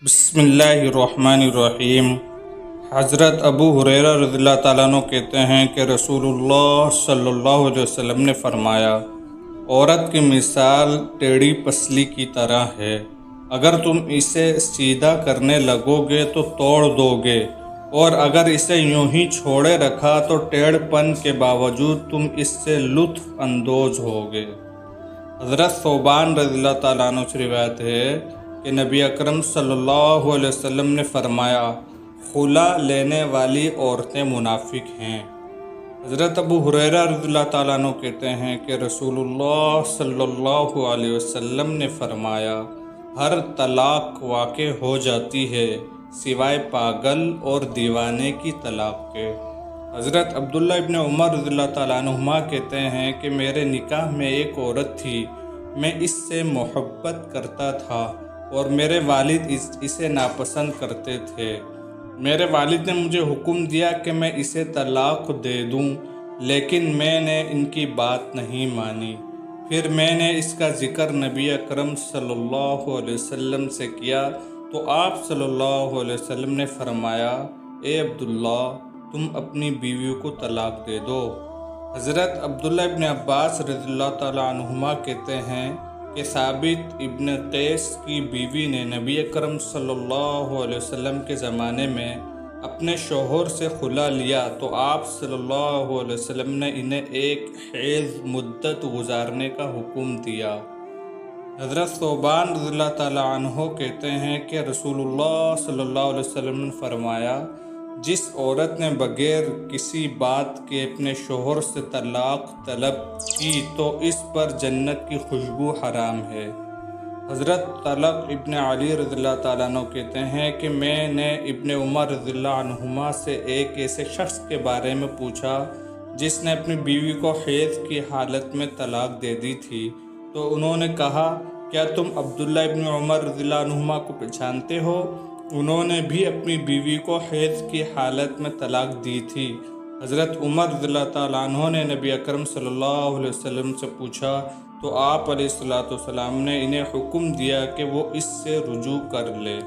بسم اللہ الرحمن الرحیم۔ حضرت ابو ہریرہ رضی اللہ تعالیٰ عنہ کہتے ہیں کہ رسول اللہ صلی اللہ علیہ وسلم نے فرمایا، عورت کی مثال ٹیڑھی پسلی کی طرح ہے، اگر تم اسے سیدھا کرنے لگو گے تو توڑ دو گے، اور اگر اسے یوں ہی چھوڑے رکھا تو ٹیڑھ پن کے باوجود تم اس سے لطف اندوز ہوگے۔ حضرت ثوبان رضی اللہ تعالیٰ عنہ سے روایت ہے کہ نبی اکرم صلی اللہ علیہ وسلم نے فرمایا، خلا لینے والی عورتیں منافق ہیں۔ حضرت ابو ہریرہ رضی اللہ تعالیٰ عنہ کہتے ہیں کہ رسول اللہ صلی اللہ علیہ وسلم نے فرمایا، ہر طلاق واقع ہو جاتی ہے سوائے پاگل اور دیوانے کی طلاق کے۔ حضرت عبداللہ ابن عمر رضی اللہ تعالیٰ عنہما کہتے ہیں کہ میرے نکاح میں ایک عورت تھی، میں اس سے محبت کرتا تھا اور میرے والد اسے ناپسند کرتے تھے۔ میرے والد نے مجھے حکم دیا کہ میں اسے طلاق دے دوں، لیکن میں نے ان کی بات نہیں مانی۔ پھر میں نے اس کا ذکر نبی اکرم صلی اللہ علیہ وسلم سے کیا تو آپ صلی اللہ علیہ وسلم نے فرمایا، اے عبداللہ، تم اپنی بیویوں کو طلاق دے دو۔ حضرت عبداللہ ابن عباس رضی اللہ تعالیٰ عنہما کہتے ہیں کہ ثابت ابن قیس کی بیوی نے نبی اکرم صلی اللہ علیہ وسلم کے زمانے میں اپنے شوہر سے خلا لیا تو آپ صلی اللہ علیہ وسلم نے انہیں ایک حیض مدت گزارنے کا حکم دیا۔ حضرت ثوبان رضی اللہ تعالیٰ عنہ کہتے ہیں کہ رسول اللہ صلی اللہ علیہ وسلم نے فرمایا، جس عورت نے بغیر کسی بات کے اپنے شوہر سے طلاق طلب کی تو اس پر جنت کی خوشبو حرام ہے۔ حضرت طلق ابن علی رضی اللہ تعالیٰ عنہ کہتے ہیں کہ میں نے ابن عمر رضی اللہ عنہما سے ایک ایسے شخص کے بارے میں پوچھا جس نے اپنی بیوی کو حیض کی حالت میں طلاق دے دی تھی، تو انہوں نے کہا، کیا تم عبداللہ ابن عمر رضی اللہ عنہما کو پہچانتے ہو؟ انہوں نے بھی اپنی بیوی کو حیض کی حالت میں طلاق دی تھی۔ حضرت عمر رضی اللہ تعالیٰ عنہ نے نبی اکرم صلی اللہ علیہ وسلم سے پوچھا تو آپ علیہ الصلوۃ والسلام نے انہیں حکم دیا کہ وہ اس سے رجوع کر لے۔